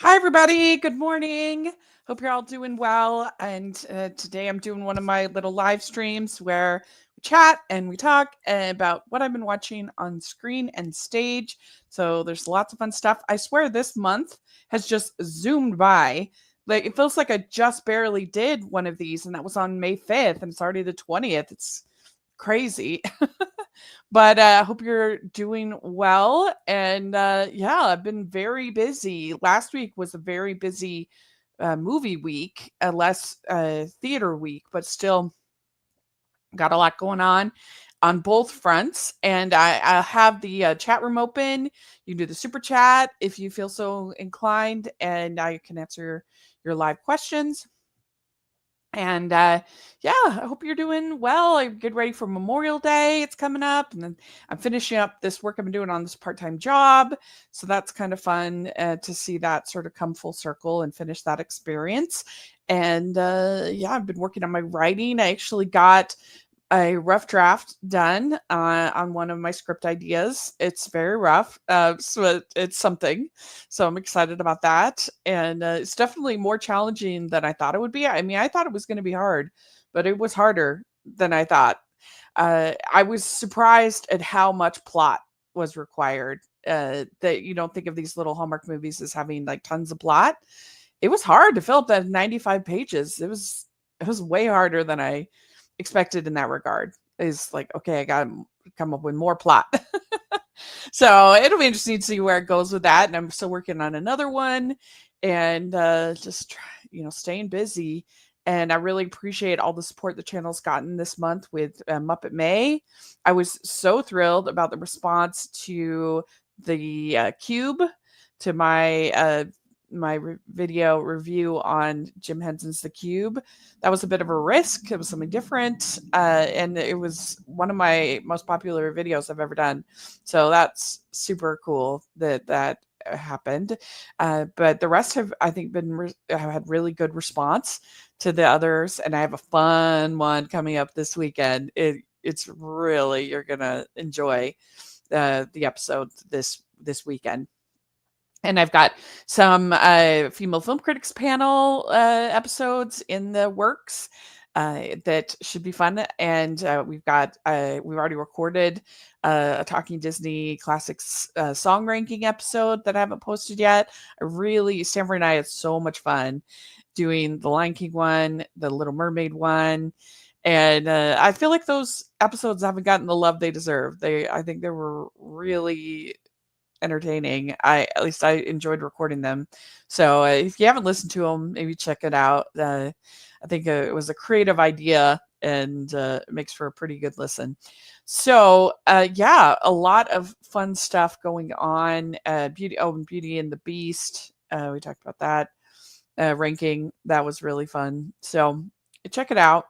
Hi, everybody. Good morning. Hope you're all doing well. And today I'm doing one of my little live streams where we chat and we talk about what I've been watching on screen and stage. So there's lots of fun stuff. I swear this month has just zoomed by. Like it feels like I just barely did one of these, and that was on May 5th, and it's already the 20th. It's crazy. But I hope you're doing well. And yeah, I've been very busy. Last week was a very busy movie week, less theater week, but still got a lot going on both fronts. And I have the chat room open. You can do the super chat if you feel so inclined, and I can answer your live questions. And yeah, I hope you're doing well. I get ready for Memorial Day. It's coming up, and then I'm finishing up this work I've been doing on this part-time job. So that's kind of fun to see that sort of come full circle and finish that experience. And yeah, I've been working on my writing. I actually got a rough draft done on one of my script ideas. It's very rough, so it's something. So I'm excited about that, and it's definitely more challenging than I thought it would be. I mean, I thought it was going to be hard, but it was harder than I thought. I was surprised at how much plot was required. That you don't think of these little Hallmark movies as having like tons of plot. It was hard to fill up that 95 pages. It was way harder than I expected in that regard. Is like, okay, I got to come up with more plot. So it'll be interesting to see where it goes with that. And I'm still working on another one, and just staying busy. And I really appreciate all the support the channel's gotten this month with Muppet May. I was so thrilled about the response to the Cube, to my video review on Jim Henson's The Cube. That was a bit of a risk. It was something different, and it was one of my most popular videos I've ever done. So that's super cool that happened. But the rest have, I think, have had really good response to the others, and I have a fun one coming up this weekend. It's really, you're gonna enjoy the episode this weekend. And I've got some female film critics panel episodes in the works that should be fun. And we've already recorded a Talking Disney Classics song ranking episode that I haven't posted yet. Stanford and I had so much fun doing the Lion King one, the Little Mermaid one. And I feel like those episodes haven't gotten the love they deserve. I think they were really entertaining. At least I enjoyed recording them. So if you haven't listened to them, maybe check it out. I think it was a creative idea, and it makes for a pretty good listen. So yeah, a lot of fun stuff going on. Beauty and the Beast. We talked about that ranking. That was really fun. So check it out.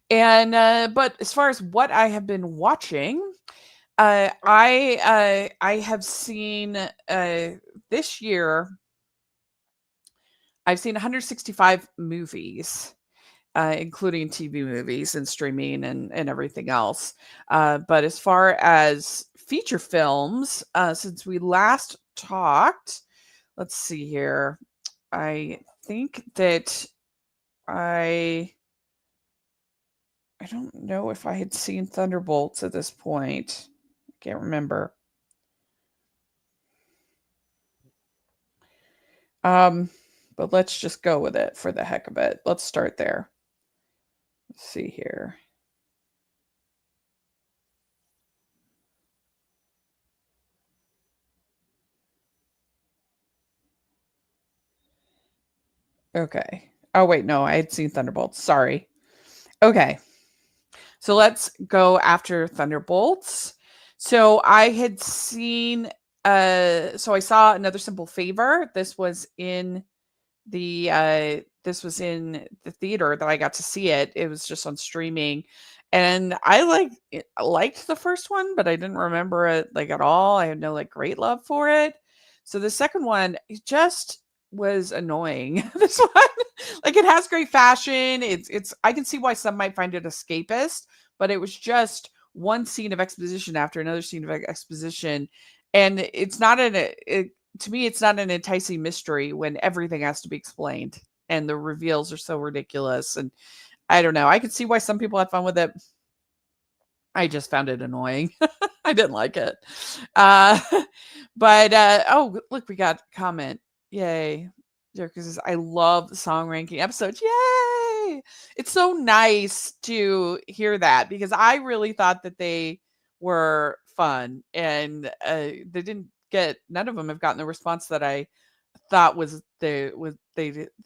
And but as far as what I have been watching, I have seen this year. I've seen 165 movies, including TV movies and streaming and everything else. But as far as feature films, since we last talked, let's see here. I think that I don't know if I had seen Thunderbolts at this point. Can't remember. But let's just go with it for the heck of it. Let's start there. Let's see here. Okay. Oh, wait, no, I had seen Thunderbolts. Sorry. Okay. So let's go after Thunderbolts. So I had seen so I saw Another Simple Favor. This was in the theater that I got to see it. It was just on streaming. And I liked the first one, but I didn't remember it like at all. I had no like great love for it. So the second one, it just was annoying. This one, like it has great fashion. It's I can see why some might find it escapist, but it was just one scene of exposition after another scene of exposition, and it's not to me, it's not an enticing mystery when everything has to be explained and the reveals are so ridiculous. And I don't know. I could see why some people had fun with it. I just found it annoying. I didn't like it. Uh, but oh, look, we got a comment. Yay. Because says, I love the song ranking episodes. Yay. It's so nice to hear that because I really thought that they were fun and they didn't get, none of them have gotten the response that I thought they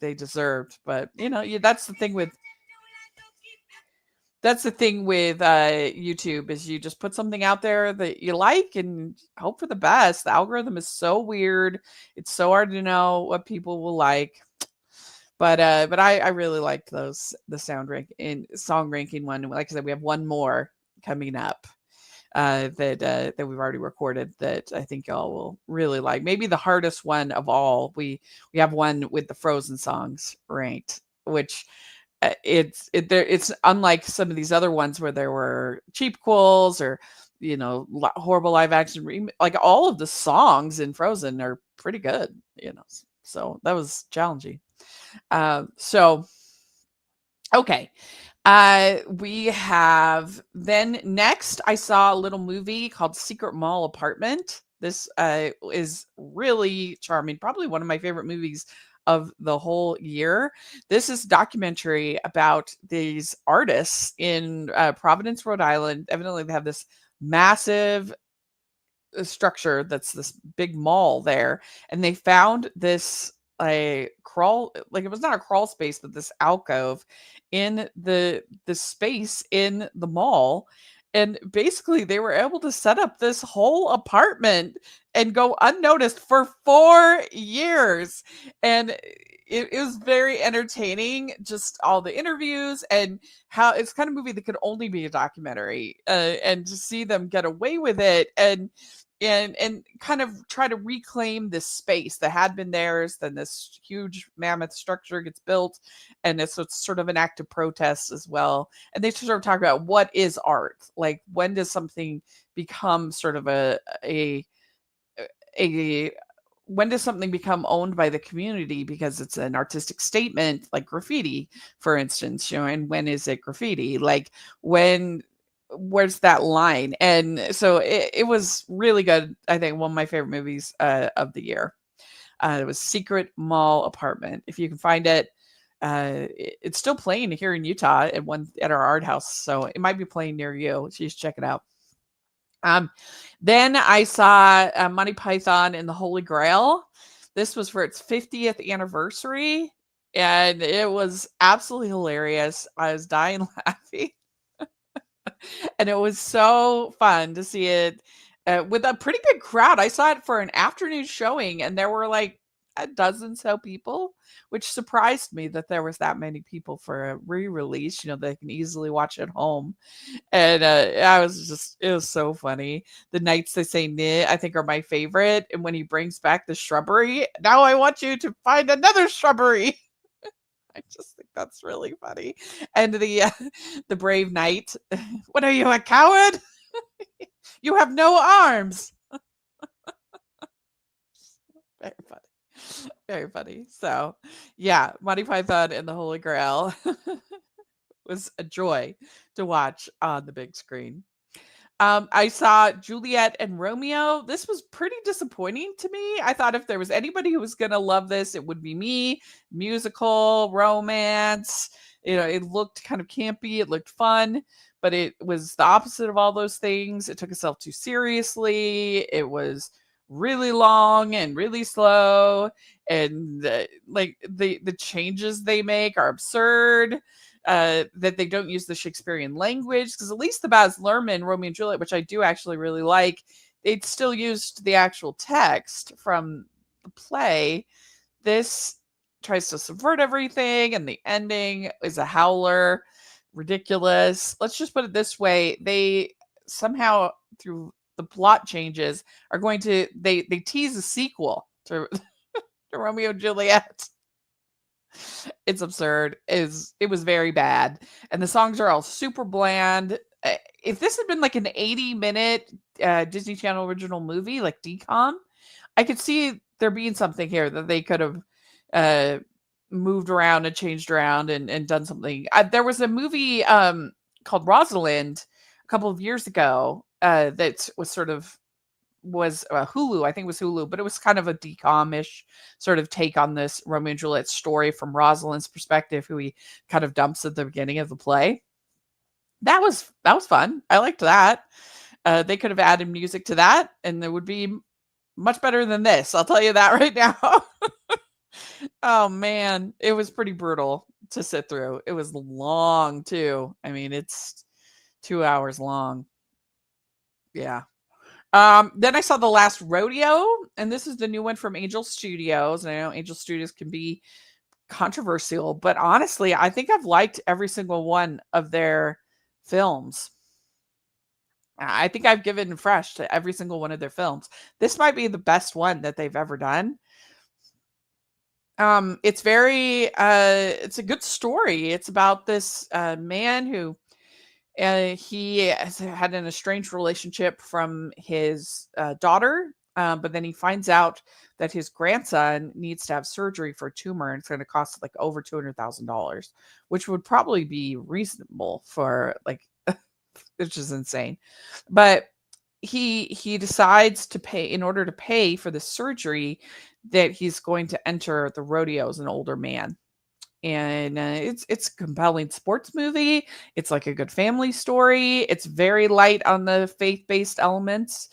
deserved. But you know, that's the thing with YouTube is you just put something out there that you like and hope for the best. The algorithm is so weird. It's so hard to know what people will like. But I really liked the song ranking one. Like I said, we have one more coming up that we've already recorded that I think y'all will really like. Maybe the hardest one of all. We have one with the Frozen songs ranked, which it's unlike some of these other ones where there were cheap quills or horrible live action like all of the songs in Frozen are pretty good, so that was challenging. So okay, we have then next I saw a little movie called Secret Mall Apartment. This is really charming, probably one of my favorite movies of the whole year. This is a documentary about these artists in Providence, Rhode Island. Evidently, they have this massive structure that's this big mall there, and they found this crawl, like it was not a crawl space, but this alcove in the space in the mall. And basically they were able to set up this whole apartment and go unnoticed for 4 years. And it was very entertaining, just all the interviews and how it's kind of movie that could only be a documentary, and to see them get away with it and kind of try to reclaim this space that had been theirs. Then this huge mammoth structure gets built, and it's sort of an act of protest as well. And they sort of talk about what is art, like when does something become sort of a when does something become owned by the community because it's an artistic statement, like graffiti, for instance, and when is it graffiti? Like where's that line? And so it was really good. I think one of my favorite movies of the year. It was Secret Mall Apartment. If you can find it, it's still playing here in Utah at our art house, so it might be playing near you. So you should check it out. Then I saw Monty Python and the Holy Grail. This was for its 50th anniversary, and it was absolutely hilarious. I was dying laughing. And it was so fun to see it with a pretty big crowd. I saw it for an afternoon showing, and there were like a dozen so people, which surprised me that there was that many people for a re-release. They can easily watch at home. And it was so funny. The nights they say "nah," I think are my favorite. And when he brings back the shrubbery, now I want you to find another shrubbery. I just think that's really funny. And the brave knight, what are you, a coward? You have no arms. Very funny. Very funny. So yeah, Monty Python and the Holy Grail was a joy to watch on the big screen. I saw Juliet and Romeo. This was pretty disappointing to me. I thought if there was anybody who was going to love this, it would be me. Musical, romance. It looked kind of campy. It looked fun, but it was the opposite of all those things. It took itself too seriously. It was really long and really slow. And like the changes they make are absurd. That they don't use the Shakespearean language, because at least the Baz Luhrmann Romeo and Juliet, which I do actually really like, they'd still used the actual text from the play. This tries to subvert everything, and the ending is a howler, ridiculous. Let's just put it this way: they somehow, through the plot changes, are going to they tease a sequel to to Romeo and Juliet. It's absurd. It was very bad, and the songs are all super bland. If this had been like an 80-minute Disney Channel original movie, like DCOM, I could see there being something here that they could have uh, moved around and changed around and done something. There was a movie called Rosalind a couple of years ago that was sort of was Hulu. I think it was Hulu, but it was kind of a decom-ish sort of take on this Romeo and Juliet story from Rosalind's perspective, who he kind of dumps at the beginning of the play. That was fun. I liked that. They could have added music to that, and it would be much better than this. I'll tell you that right now. Oh man, it was pretty brutal to sit through. It was long too. I mean, it's 2 hours long. Yeah. Then I saw The Last Rodeo, and this is the new one from Angel Studios. And I know Angel Studios can be controversial, but honestly, I think I've liked every single one of their films. I think I've given fresh to every single one of their films. This might be the best one that they've ever done. It's very it's a good story. It's about this man who he has had an estranged relationship from his daughter, but then he finds out that his grandson needs to have surgery for a tumor, and it's going to cost like over $200,000, which would probably be reasonable for like, which is insane. But he decides to pay in order to pay for the surgery that he's going to enter the rodeo as an older man. And it's a compelling sports movie. It's like a good family story. It's very light on the faith-based elements.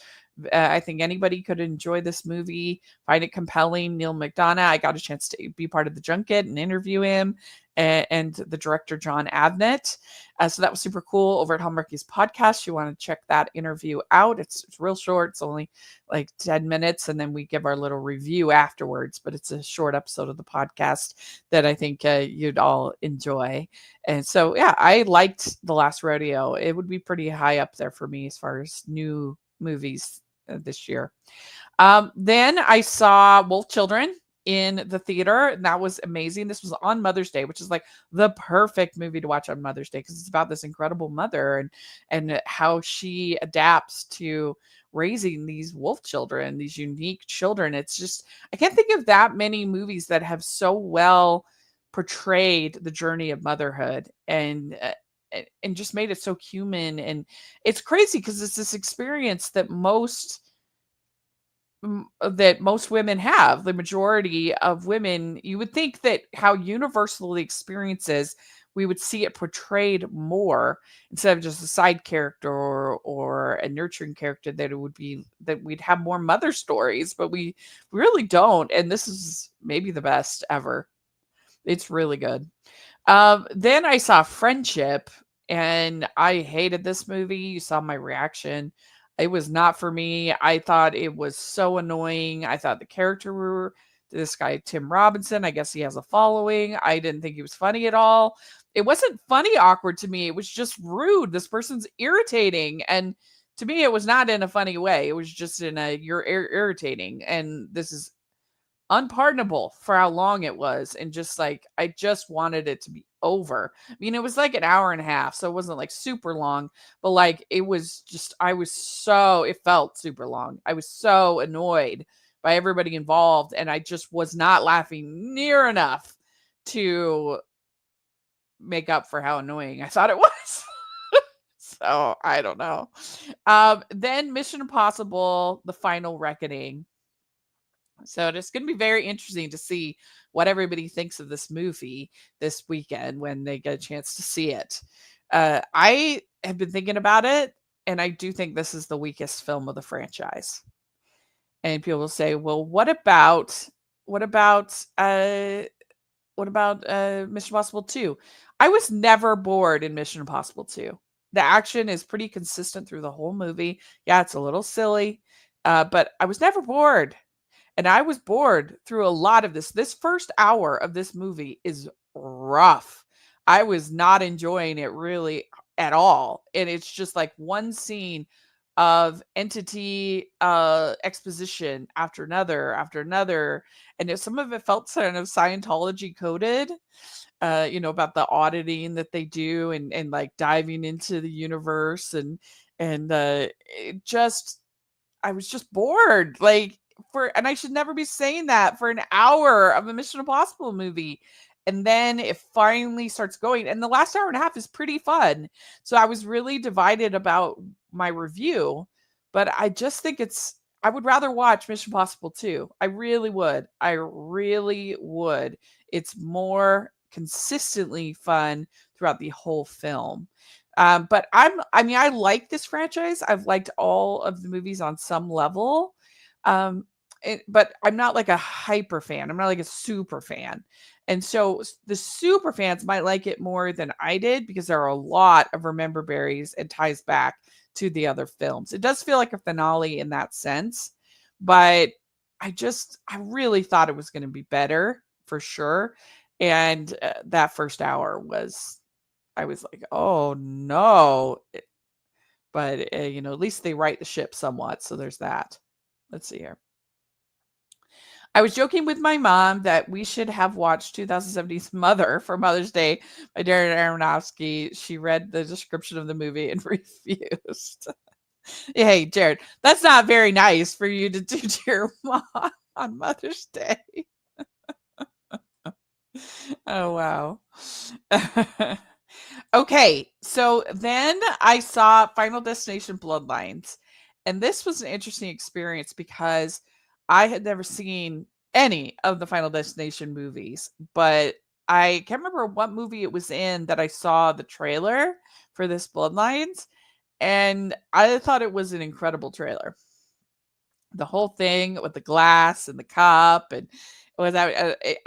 I think anybody could enjoy this movie, find it compelling. Neil McDonough, I got a chance to be part of the junket and interview him, and the director, John Avnet. So that was super cool. Over at Hallmarkies Podcast, you want to check that interview out. It's real short. It's only like 10 minutes, and then we give our little review afterwards. But it's a short episode of the podcast that I think you'd all enjoy. And so, yeah, I liked The Last Rodeo. It would be pretty high up there for me as far as new movies this year. Then I saw Wolf Children in the theater, and that was amazing. This was on Mother's Day, which is like the perfect movie to watch on Mother's Day, because it's about this incredible mother and how she adapts to raising these wolf children, these unique children. It's just, I can't think of that many movies that have so well portrayed the journey of motherhood and just made it so human. And it's crazy because it's this experience that most women have. The majority of women, you would think that how universal the experience is, we would see it portrayed more instead of just a side character or a nurturing character, that it would be that we'd have more mother stories, but we really don't. And this is maybe the best ever. It's really good. Then I saw Friendship, and I hated this movie. You saw my reaction. It was not for me. I thought it was so annoying. I thought the character, this guy, Tim Robinson, I guess he has a following. I didn't think he was funny at all. It wasn't funny awkward to me. It was just rude. This person's irritating. And to me, it was not in a funny way. It was just in a, you're irritating. And this is unpardonable for how long it was. And just like, I just wanted it to be over. I mean, it was like an hour and a half, so it wasn't like super long, but like it was just, it felt super long. I was so annoyed by everybody involved, and I just was not laughing near enough to make up for how annoying I thought it was. So I don't know. Then Mission Impossible: The Final Reckoning. So it's going to be very interesting to see what everybody thinks of this movie this weekend when they get a chance to see it. I have been thinking about it, and I do think this is the weakest film of the franchise. And people will say, "Well, what about Mission Impossible 2?" I was never bored in Mission Impossible 2. The action is pretty consistent through the whole movie. Yeah, it's a little silly, but I was never bored. And I was bored through a lot of this. This first hour of this movie is rough. I was not enjoying it really at all. And it's just like one scene of entity exposition after another. And some of it felt kind of Scientology coded, about the auditing that they do and like diving into the universe. And I was just bored. Like, and I should never be saying that for an hour of a Mission Impossible movie. And then it finally starts going, and the last hour and a half is pretty fun. So I was really divided about my review, but I just think I would rather watch Mission Impossible 2. I really would. I really would. It's more consistently fun throughout the whole film. But I mean, I like this franchise. I've liked all of the movies on some level. Um, but I'm not like a hyper fan. I'm not like a super fan. And so the super fans might like it more than I did because there are a lot of remember berries and ties back to the other films. It does feel like a finale in that sense, but I really thought it was going to be better for sure. And that first hour I was like, oh no. But, at least they right the ship somewhat. So there's that. Let's see here. I was joking with my mom that we should have watched 2017's Mother for Mother's Day by Darren Aronofsky. She read the description of the movie and refused. Hey, Jared, that's not very nice for you to do to your mom on Mother's Day. Oh, wow. Okay, so then I saw Final Destination Bloodlines, and this was an interesting experience because I had never seen any of the Final Destination movies, but I can't remember what movie it was in that I saw the trailer for this Bloodlines, and I thought it was an incredible trailer. The whole thing with the glass and the cup, and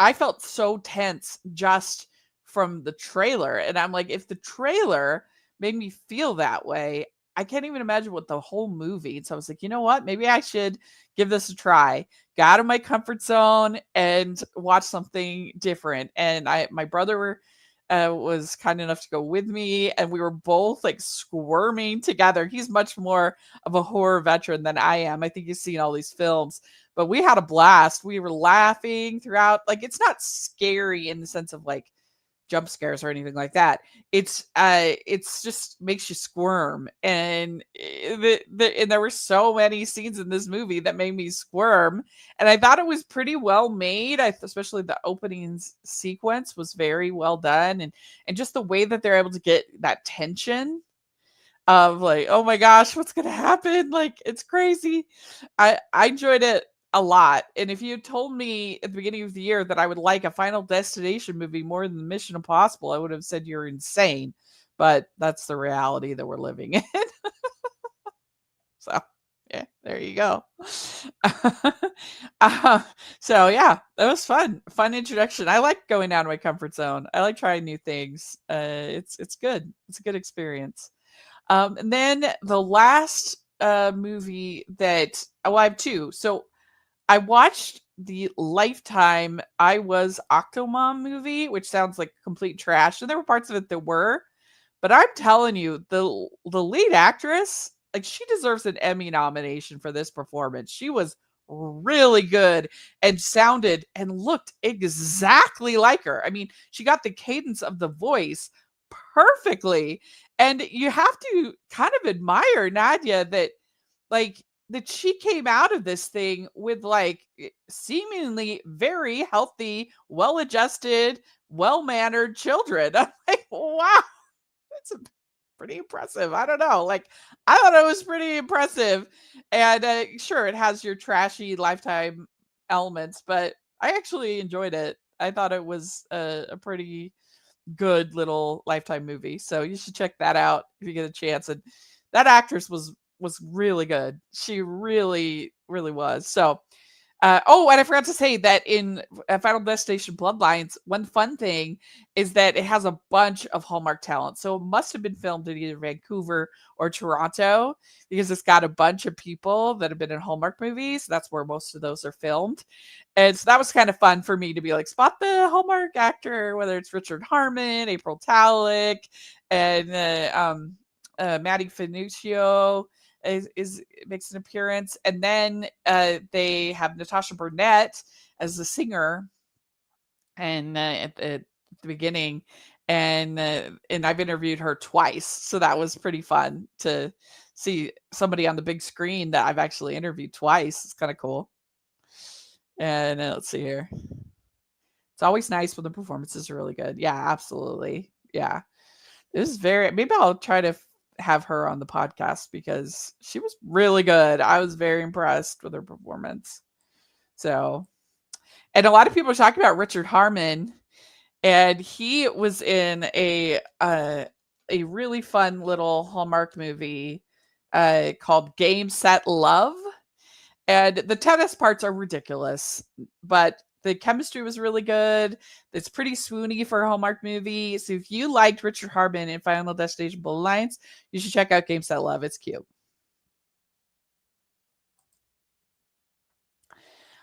I felt so tense just from the trailer, and I'm like, if the trailer made me feel that way, I can't even imagine what the whole movie. And so I was like, you know what? Maybe I should give this a try. Got out of my comfort zone and watch something different. And my brother was kind enough to go with me, and we were both like squirming together. He's much more of a horror veteran than I am. I think he's seen all these films, but we had a blast. We were laughing throughout. Like, it's not scary in the sense of like jump scares or anything like that. It's just makes you squirm, and and there were so many scenes in this movie that made me squirm, and I thought it was pretty well made. Especially the opening sequence was very well done, and just the way that they're able to get that tension of like, oh my gosh, what's gonna happen? Like, it's crazy. I enjoyed it a lot. And if you told me at the beginning of the year that I would like a Final Destination movie more than Mission Impossible, I would have said you're insane. But that's the reality that we're living in. So yeah, there you go. So yeah, that was fun introduction. I like going out of my comfort zone. I like trying new things. It's good. It's a good experience. And then the last movie that I have two. So I watched the Lifetime I Was Octomom movie, which sounds like complete trash, and there were parts of it that were, but I'm telling you, the lead actress, like, she deserves an Emmy nomination for this performance. She was really good and sounded and looked exactly like her. I mean, she got the cadence of the voice perfectly, and you have to kind of admire Nadia that she came out of this thing with like seemingly very healthy, well-adjusted, well-mannered children. I'm like, wow, that's pretty impressive. I don't know. Like, I thought it was pretty impressive. And sure, it has your trashy Lifetime elements, but I actually enjoyed it. I thought it was a pretty good little Lifetime movie. So you should check that out if you get a chance. And that actress was really good. She really, really was. So, and I forgot to say that in Final Destination Bloodlines, one fun thing is that it has a bunch of Hallmark talent. So it must have been filmed in either Vancouver or Toronto because it's got a bunch of people that have been in Hallmark movies. That's where most of those are filmed. And so that was kind of fun for me to be like, spot the Hallmark actor, whether it's Richard Harmon, April Tallick, and Maddie Finuccio is makes an appearance, and then they have Natasha Burnett as the singer, and at the beginning, and I've interviewed her twice, so that was pretty fun to see somebody on the big screen that I've actually interviewed twice. It's kind of cool. And let's see here. It's always nice when the performances are really good. Yeah, absolutely. Yeah. This is very, maybe I'll try to have her on the podcast because she was really good. I was very impressed with her performance. So, and a lot of people are talking about Richard Harmon, and he was in a really fun little Hallmark movie called Game Set Love. And the tennis parts are ridiculous, but the chemistry was really good. It's pretty swoony for a Hallmark movie. So if you liked Richard Harmon in Final Destination Bloodlines, you should check out Game Set Love. It's cute.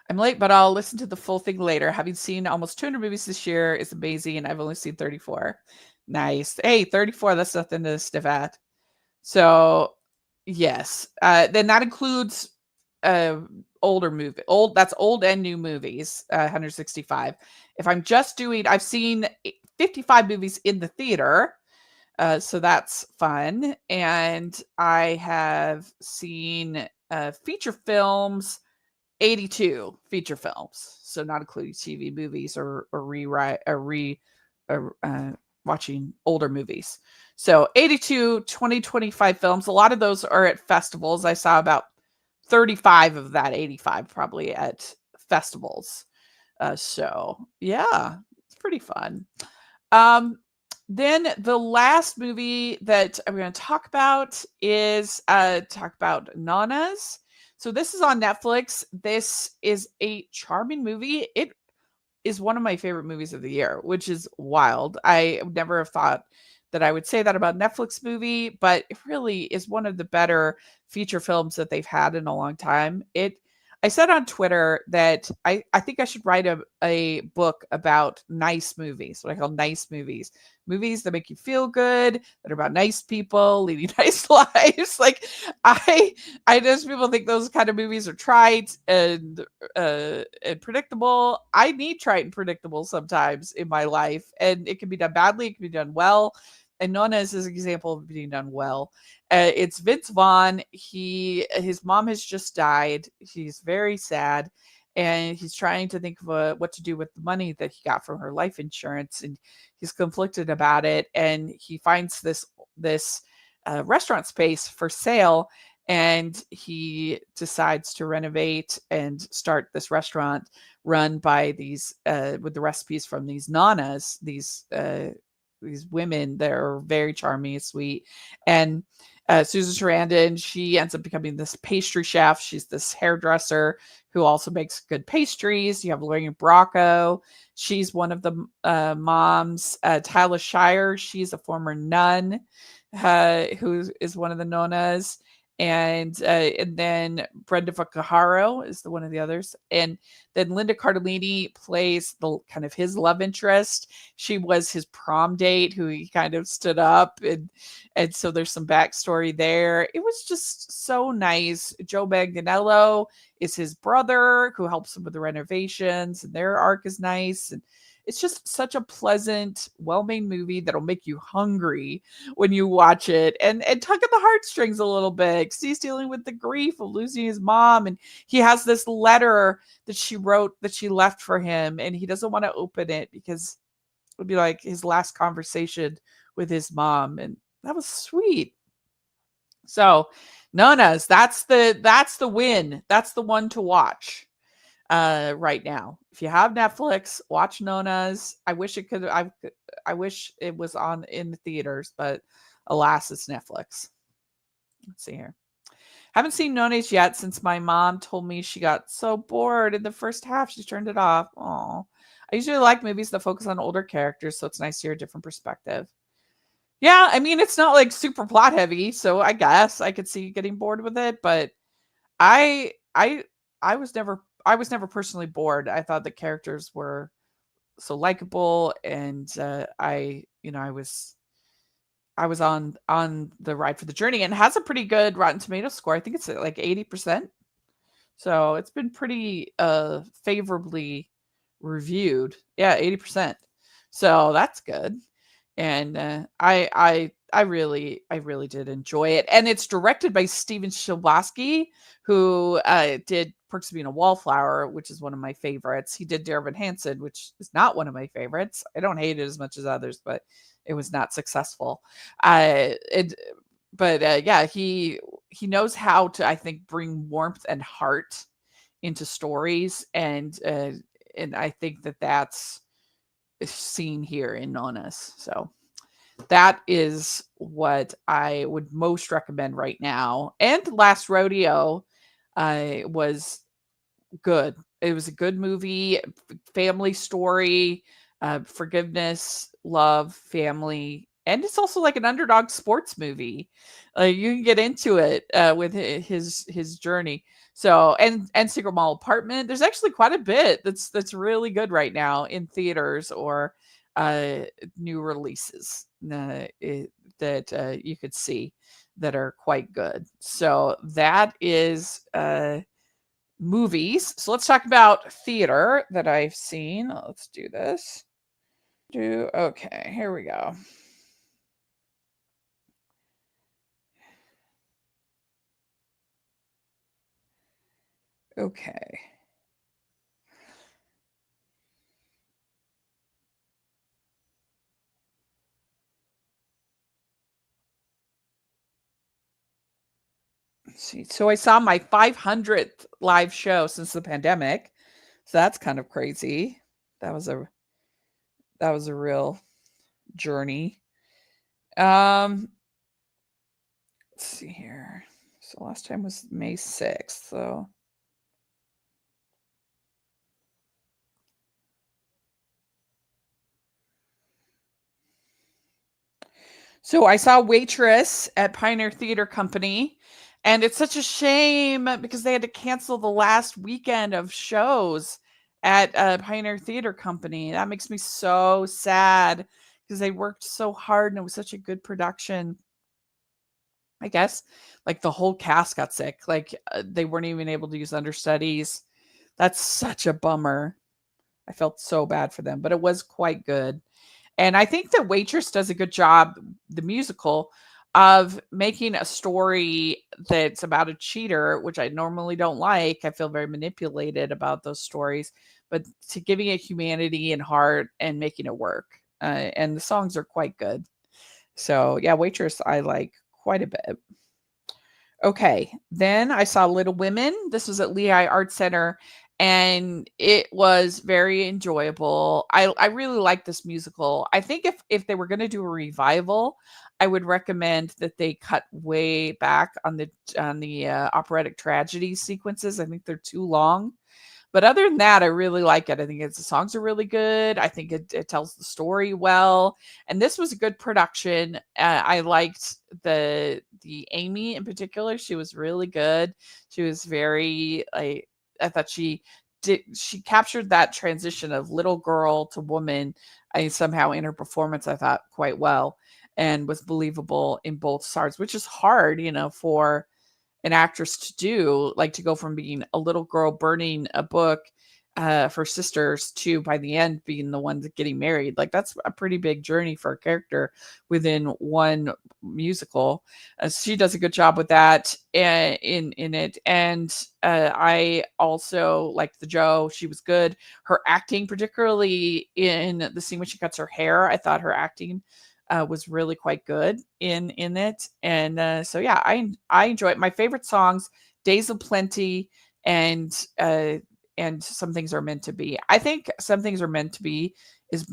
I'm late, but I'll listen to the full thing later. Having seen almost 200 movies this year is amazing, and I've only seen 34. Nice. Hey, 34, that's nothing to sniff at. So, yes. Then that includes older movie. That's old and new movies, 165. If I'm just doing, I've seen 55 movies in the theater. So that's fun. And I have seen feature films, 82 feature films, so not including TV movies or watching older movies. So 82 2025 films. A lot of those are at festivals. I saw about 35 of that 85 probably at festivals. So yeah, it's pretty fun. Then the last movie that I'm going to talk about is talk about Nanas. So this is on Netflix. This is a charming movie. It is one of my favorite movies of the year, which is wild. I would never have thought that I would say that about Netflix movie, but it really is one of the better feature films that they've had in a long time. I said on Twitter that I think I should write a book about nice movies, what I call nice movies. Movies that make you feel good, that are about nice people leading nice lives. Like I just people think those kind of movies are trite and predictable. I need trite and predictable sometimes in my life, and it can be done badly, it can be done well. And Nona's is an example of being done well. It's Vince Vaughn. His mom has just died. He's very sad, and he's trying to think of what to do with the money that he got from her life insurance, and he's conflicted about it. And he finds this restaurant space for sale, and he decides to renovate and start this restaurant run by these with the recipes from these nanas, these women that are very charming and sweet. And Susan Sarandon, she ends up becoming this pastry chef. She's this hairdresser who also makes good pastries. You have Lorraine Bracco. She's one of the moms. Tyler Shire, she's a former nun who is one of the nonas. And then Brenda Vaccaro is one of the others. And then Linda Cardellini plays the kind of his love interest. She was his prom date who he kind of stood up, and so there's some backstory there. It was just so nice. Joe Manganiello is his brother who helps him with the renovations, and their arc is nice. And it's just such a pleasant, well-made movie that'll make you hungry when you watch it, and tug at the heartstrings a little bit, because he's dealing with the grief of losing his mom, and he has this letter that she wrote that she left for him, and he doesn't want to open it because it would be like his last conversation with his mom, and that was sweet. So Nona's, that's the win. That's the one to watch right now. If you have Netflix, watch Nona's. I wish it was on in the theaters, but alas, it's Netflix. Let's see here. Haven't seen Nona's yet since my mom told me she got so bored in the first half she turned it off. Oh, I usually like movies that focus on older characters, so it's nice to hear a different perspective. Yeah, I mean, it's not like super plot heavy, so I guess I could see getting bored with it, but I I I was never personally bored. I thought the characters were so likable, and I was on the ride for the journey, and has a pretty good Rotten Tomato score. I think it's like 80%. So it's been pretty favorably reviewed. Yeah, 80%. So that's good. and I really did enjoy it. And it's directed by Steven Chbosky, who did Perks of Being a Wallflower, which is one of my favorites. He did Dear Evan Hansen, which is not one of my favorites. I don't hate it as much as others, but it was not successful. It, but yeah, he knows how to, I think, bring warmth and heart into stories, and I think that that's seen here in Nonas. So that is what I would most recommend right now. And Last Rodeo was good. It was a good movie, family story, forgiveness, love, family, and it's also like an underdog sports movie. You can get into it with his journey. So and Secret Mall Apartment. There's actually quite a bit that's really good right now in theaters or uh, new releases that you could see that are quite good. So that is movies. So let's talk about theater that I've seen. Let's do this. Okay, here we go. Okay. Let's see. So I saw my 500th live show since the pandemic. So that's kind of crazy. That was a that was a real journey. Um let's see here. So last time was May 6th. So I saw Waitress at Pioneer Theater Company, and it's such a shame because they had to cancel the last weekend of shows at Pioneer Theater Company. That makes me so sad because they worked so hard and it was such a good production. I guess like the whole cast got sick. Like they weren't even able to use understudies. That's such a bummer. I felt so bad for them, but it was quite good. And I think that Waitress does a good job, the musical, of making a story that's about a cheater, which I normally don't like. I feel very manipulated about those stories, but to giving it humanity and heart and making it work. And the songs are quite good. So yeah, Waitress I like quite a bit. Okay, then I saw Little Women. This was at Lehigh Art Center, and it was very enjoyable. I really like this musical. I think if they were going to do a revival, I would recommend that they cut way back on the operatic tragedy sequences. I think they're too long. But other than that, I really like it. I think the songs are really good. I think it tells the story well, and this was a good production. I liked the Amy in particular. She was really good. She was very I thought she captured that transition of little girl to woman. I somehow in her performance I thought quite well and was believable in both sides, which is hard, for an actress to do, like to go from being a little girl burning a book for sisters to by the end being the one getting married. Like that's a pretty big journey for a character within one musical. She does a good job with that in it, and I also liked the Joe. She was good. Her acting, particularly in the scene when she cuts her hair, I thought her acting was really quite good in it. And so yeah, I enjoy it. My favorite songs, Days of Plenty and Some Things Are Meant to Be. I think Some Things Are Meant to Be is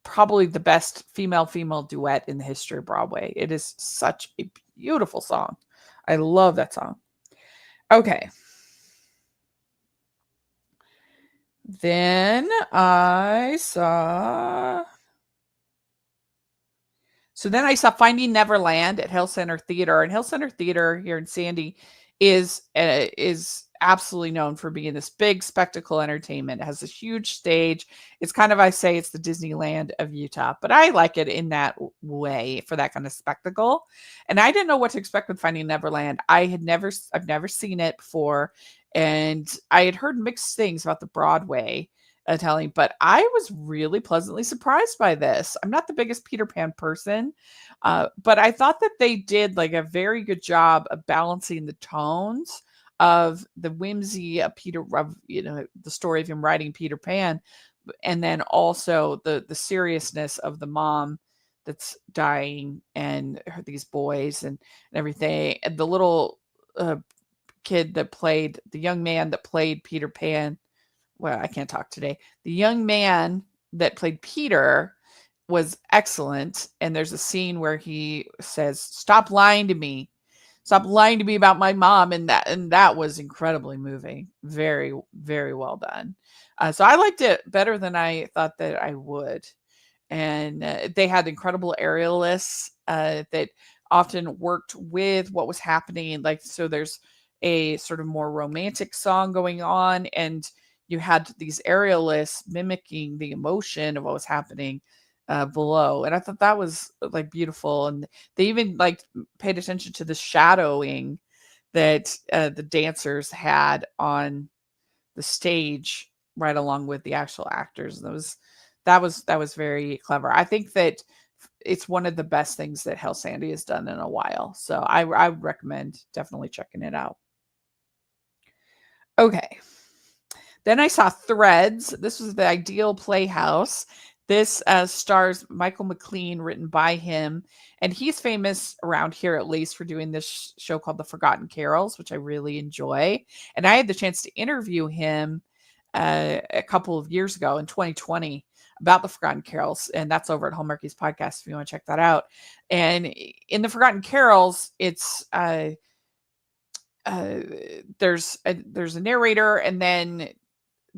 probably the best female duet in the history of Broadway. It is such a beautiful song. I love that song. Okay. Then I saw Finding Neverland at Hill Center Theater, and Hill Center Theater here in Sandy is absolutely known for being this big spectacle entertainment. It has this huge stage. It's kind of, I say, it's the Disneyland of Utah, but I like it in that way for that kind of spectacle. And I didn't know what to expect with Finding Neverland. I've never seen it before, and I had heard mixed things about the Broadway telling, but I was really pleasantly surprised by this. I'm not the biggest Peter Pan person, but I thought that they did like a very good job of balancing the tones of the whimsy of the story of him writing Peter Pan, and then also the seriousness of the mom that's dying and these boys and everything. And the little the young man that played Peter Pan. Well, I can't talk today. The young man that played Peter was excellent. And there's a scene where he says, "Stop lying to me. Stop lying to me about my mom." And that was incredibly moving. Very, very well done. So I liked it better than I thought that I would. And they had incredible aerialists that often worked with what was happening. Like, so there's a sort of more romantic song going on, and you had these aerialists mimicking the emotion of what was happening below. And I thought that was like beautiful. And they even like paid attention to the shadowing that the dancers had on the stage right along with the actual actors. And that was very clever. I think that it's one of the best things that Hell Sandy has done in a while. So I would recommend definitely checking it out. Okay. Then I saw Threads. This was the Ideal Playhouse. This stars Michael McLean, written by him. And he's famous around here, at least, for doing this show called The Forgotten Carols, which I really enjoy. And I had the chance to interview him a couple of years ago in 2020 about The Forgotten Carols. And that's over at Hallmarkies Podcast if you want to check that out. And in The Forgotten Carols, it's there's a narrator, and then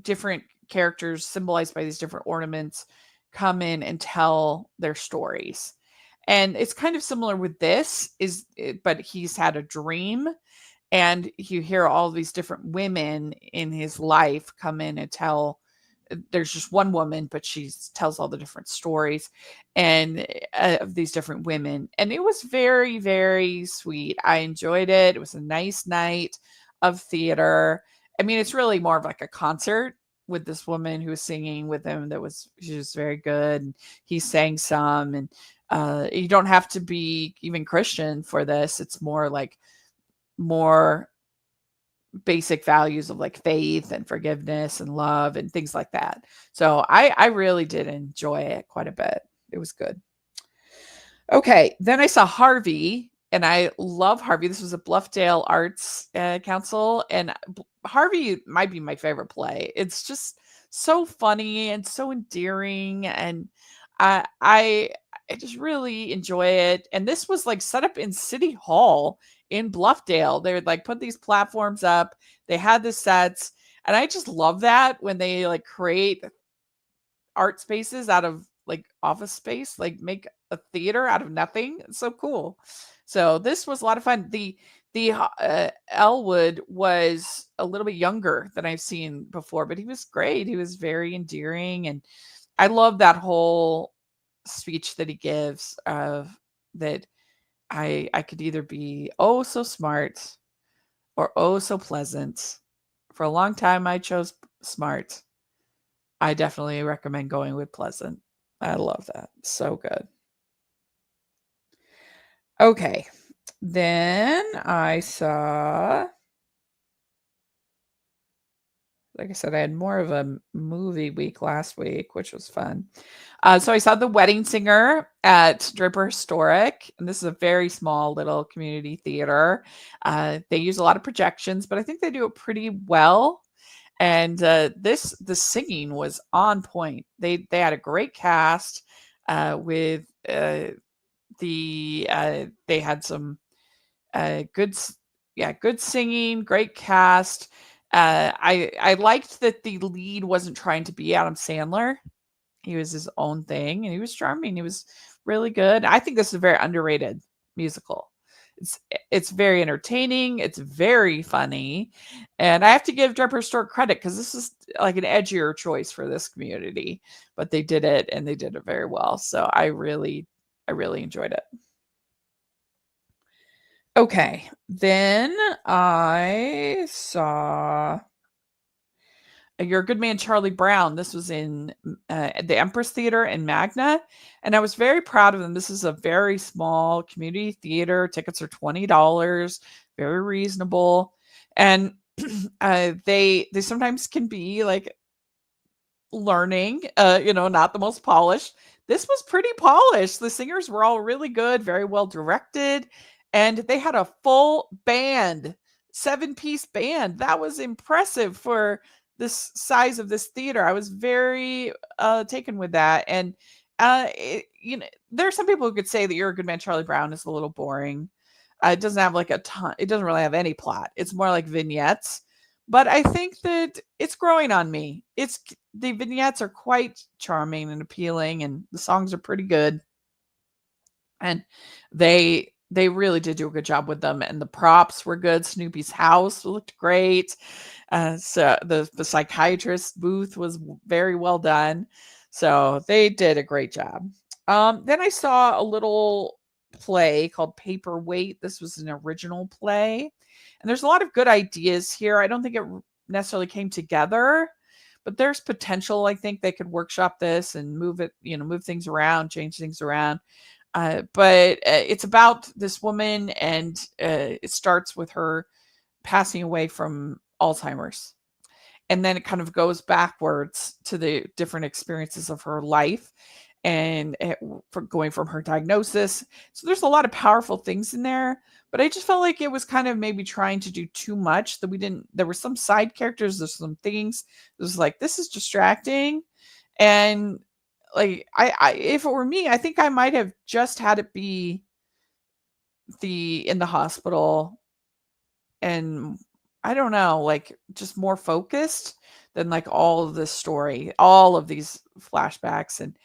different characters symbolized by these different ornaments come in and tell their stories. And it's kind of similar with but he's had a dream, and you hear all these different women in his life come in and tell. There's just one woman, but she tells all the different stories and of these different women. And it was very, very sweet. I enjoyed it. It was a nice night of theater. I mean, it's really more of like a concert with this woman who was singing with him. She was very good. And he sang some, and you don't have to be even Christian for this. It's more basic values of like faith and forgiveness and love and things like that. So I really did enjoy it quite a bit. It was good. Okay, then I saw Harvey, and I love Harvey. This was a Bluffdale Arts Council, and Harvey might be my favorite play. It's just so funny and so endearing, and I just really enjoy it. And this was like set up in City Hall in Bluffdale. They would like put these platforms up. They had the sets, and I just love that when they like create art spaces out of like office space, like make a theater out of nothing. It's so cool. So this was a lot of fun. The Elwood was a little bit younger than I've seen before, but he was great. He was very endearing, and I love that whole speech that he gives of that I could either be oh so smart or oh so pleasant. For a long time I chose smart. I definitely recommend going with pleasant. I love that. So good. Okay. Then I saw, like I said, I had more of a movie week last week, which was fun. So I saw The Wedding Singer at Draper Historic, and this is a very small little community theater. They use a lot of projections, but I think they do it pretty well. And the singing was on point. They had a great cast with they had some good good singing, great cast. I liked that the lead wasn't trying to be Adam Sandler. He was his own thing, and he was charming. He was really good. I think this is a very underrated musical. It's very entertaining. It's very funny, and I have to give Draper Store credit because this is like an edgier choice for this community, but they did it, and they did it very well. So I really enjoyed it. Okay, then I saw Your Good Man Charlie Brown. This was in the Empress Theater in Magna, and I was very proud of them. This is a very small community theater. Tickets are $20, very reasonable, and they sometimes can be like learning, not the most polished. This was pretty polished. The singers were all really good, very well directed, and they had a full band, seven-piece band. That was impressive for this size of this theater. I was very taken with that. And there are some people who could say that You're a Good Man, Charlie Brown is a little boring. It doesn't have like a ton. It doesn't really have any plot. It's more like vignettes. But I think that it's growing on me. The vignettes are quite charming and appealing, and the songs are pretty good. And they really did do a good job with them, and the props were good. Snoopy's house looked great. So the psychiatrist booth was very well done. So they did a great job. Then I saw a little play called Paperweight. This was an original play, and there's a lot of good ideas here. I don't think it necessarily came together, but there's potential. I think they could workshop this and move things around, change things around. But it's about this woman, and it starts with her passing away from Alzheimer's. And then it kind of goes backwards to the different experiences of her life, and going from her diagnosis. So there's a lot of powerful things in there, but I just felt like it was kind of maybe trying to do too much, that there were some side characters, there's some things. It was like, this is distracting. And like, I if it were me, I think I might have just had it be in the hospital, and I don't know, like just more focused than like all of this story, all of these flashbacks. And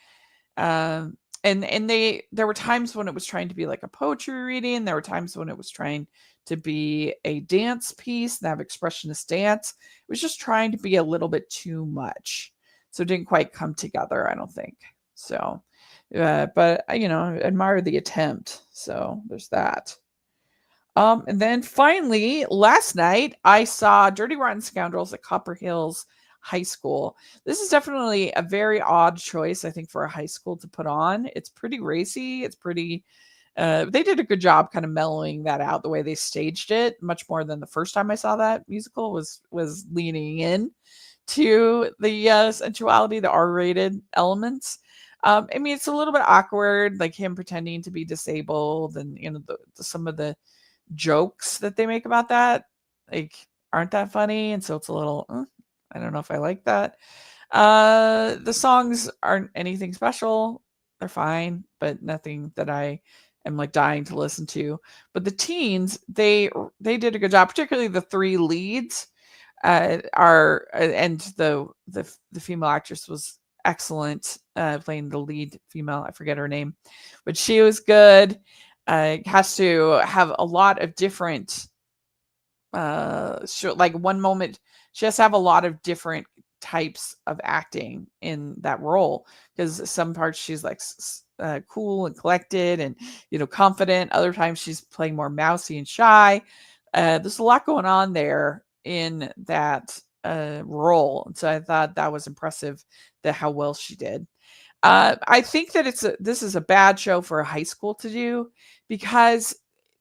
there were times when it was trying to be like a poetry reading. There were times when it was trying to be a dance piece and have expressionist dance. It was just trying to be a little bit too much. So it didn't quite come together, I don't think. So, but I admire the attempt. So there's that. And then finally, last night, I saw Dirty Rotten Scoundrels at Copper Hills High School. This is definitely a very odd choice, I think, for a high school to put on. It's pretty racy. It's pretty. They did a good job kind of mellowing that out the way they staged it, much more than the first time I saw that musical was leaning in to the sensuality, the R-rated elements. I mean, it's a little bit awkward, like him pretending to be disabled, and some of the jokes that they make about that like aren't that funny, and so it's a little I don't know if I like that. The songs aren't anything special. They're fine, but nothing that I am like dying to listen to. But the teens, they did a good job, particularly the three leads are and the female actress was excellent, playing the lead female. I forget her name, but she was good. Has to have a lot of different like one moment she has to have a lot of different types of acting in that role, because some parts she's like cool and collected and confident, other times she's playing more mousy and shy. There's a lot going on there in that role, and so I thought that was impressive, that how well she did. I think that this is a bad show for a high school to do, because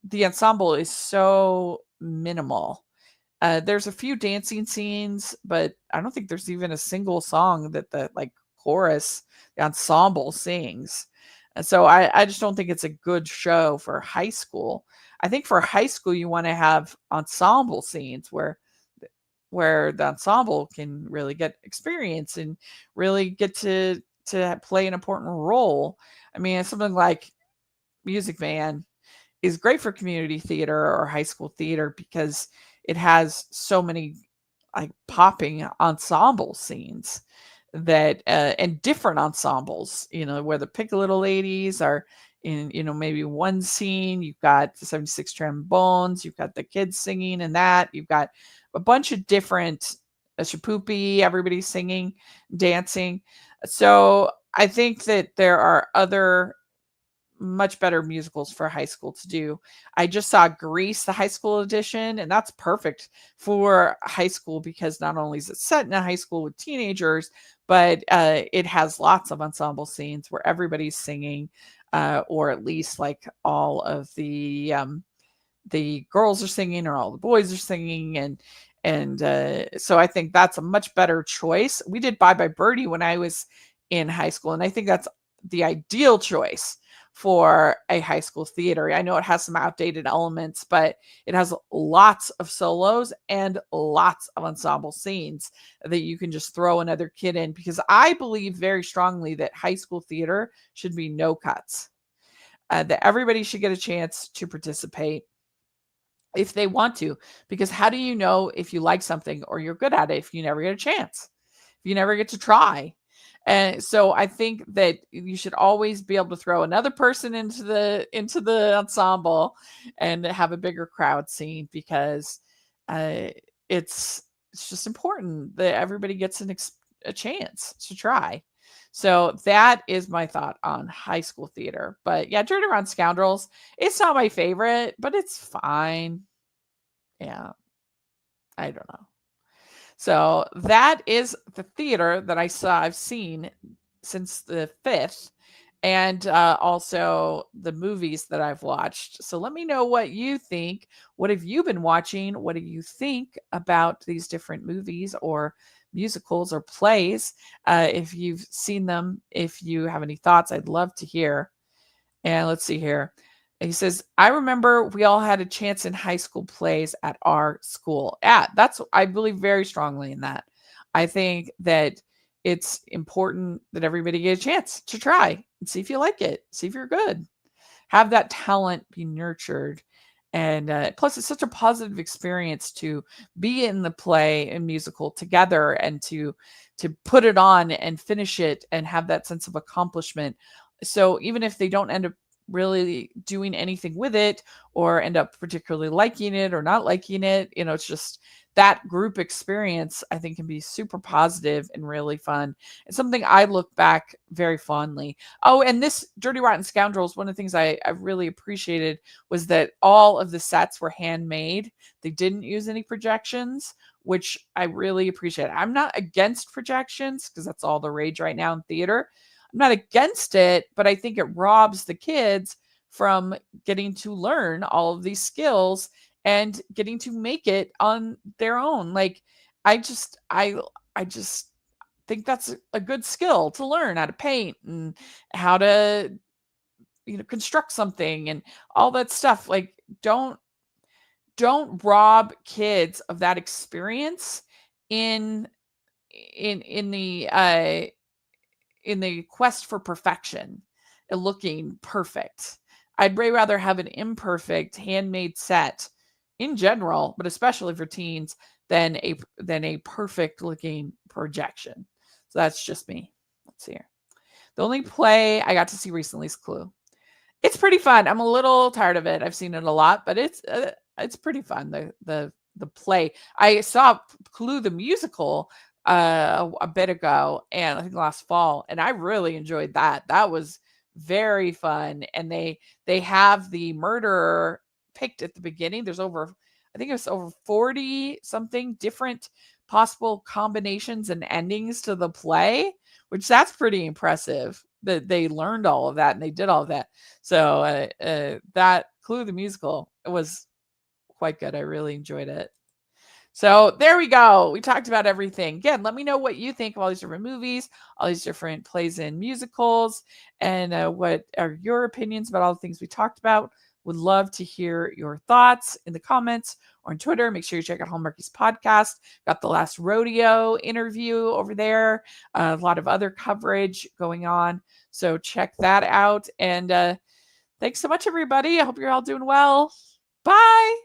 the ensemble is so minimal. There's a few dancing scenes, but I don't think there's even a single song that the like chorus, the ensemble sings. And so I just don't think it's a good show for high school. I think for high school, you want to have ensemble scenes where the ensemble can really get experience and really get to play an important role. I mean, something like Music Man is great for community theater or high school theater, because it has so many like popping ensemble scenes that and different ensembles, where the Pick Little Ladies are in, maybe one scene. You've got the 76 trombones, you've got the kids singing in that, you've got a bunch of different shapoopy, everybody's singing, dancing. So I think that there are other much better musicals for high school to do. I just saw Grease, the high school edition, and that's perfect for high school because not only is it set in a high school with teenagers, but it has lots of ensemble scenes where everybody's singing, or at least like all of the girls are singing or all the boys are singing, and so I think that's a much better choice. We did Bye Bye Birdie when I was in high school, and I think that's the ideal choice for a high school theater. I know it has some outdated elements, but it has lots of solos and lots of ensemble scenes that you can just throw another kid in, because I believe very strongly that high school theater should be no cuts, that everybody should get a chance to participate if they want to, because how do you know if you like something or you're good at it if you never get a chance, if you never get to try? And so I think that you should always be able to throw another person into the ensemble and have a bigger crowd scene, because uh, it's just important that everybody gets a chance to try. So that is my thought on high school theater. But yeah, Dirty Rotten Scoundrels, it's not my favorite, but it's fine. Yeah, I don't know. So that is the theater that I've seen since the 5th, and also the movies that I've watched. So let me know what you think. What have you been watching? What do you think about these different movies or musicals or plays? If you've seen them, if you have any thoughts, I'd love to hear. And let's see here. He says, I remember we all had a chance in high school plays at our school. Yeah, I believe very strongly in that. I think that it's important that everybody get a chance to try and see if you like it, see if you're good. Have that talent be nurtured. And plus, it's such a positive experience to be in the play and musical together, and to put it on and finish it and have that sense of accomplishment. So even if they don't end up really doing anything with it, or end up particularly liking it or not liking it, it's just that group experience, I think, can be super positive and really fun. It's something I look back very fondly. Oh, and this Dirty Rotten Scoundrels, one of the things I really appreciated was that all of the sets were handmade. They didn't use any projections, which I really appreciate. I'm not against projections because that's all the rage right now in theater. I'm not against it, but I think it robs the kids from getting to learn all of these skills and getting to make it on their own. Like, I just think that's a good skill to learn, how to paint and how to construct something and all that stuff. Like, don't rob kids of that experience in in the quest for perfection and looking perfect. I'd way rather have an imperfect handmade set in general, but especially for teens, than a perfect looking projection. So that's just me. Let's see here. The only play I got to see recently is Clue. It's pretty fun. I'm a little tired of it. I've seen it a lot, but it's pretty fun. The play. I saw Clue the musical a bit ago, and I think last fall, and I really enjoyed that. That was very fun. And they have the murderer picked at the beginning. There's I think it's over 40 something different possible combinations and endings to the play, which that's pretty impressive that they learned all of that and they did all of that. So that Clue the musical was quite good. I really enjoyed it. So there we go. We talked about everything. Again, let me know what you think of all these different movies, all these different plays and musicals, and what are your opinions about all the things we talked about. Would love to hear your thoughts in the comments or on Twitter. Make sure you check out Hallmarkie's podcast. Got the Last Rodeo interview over there. A lot of other coverage going on. So check that out. And thanks so much, everybody. I hope you're all doing well. Bye.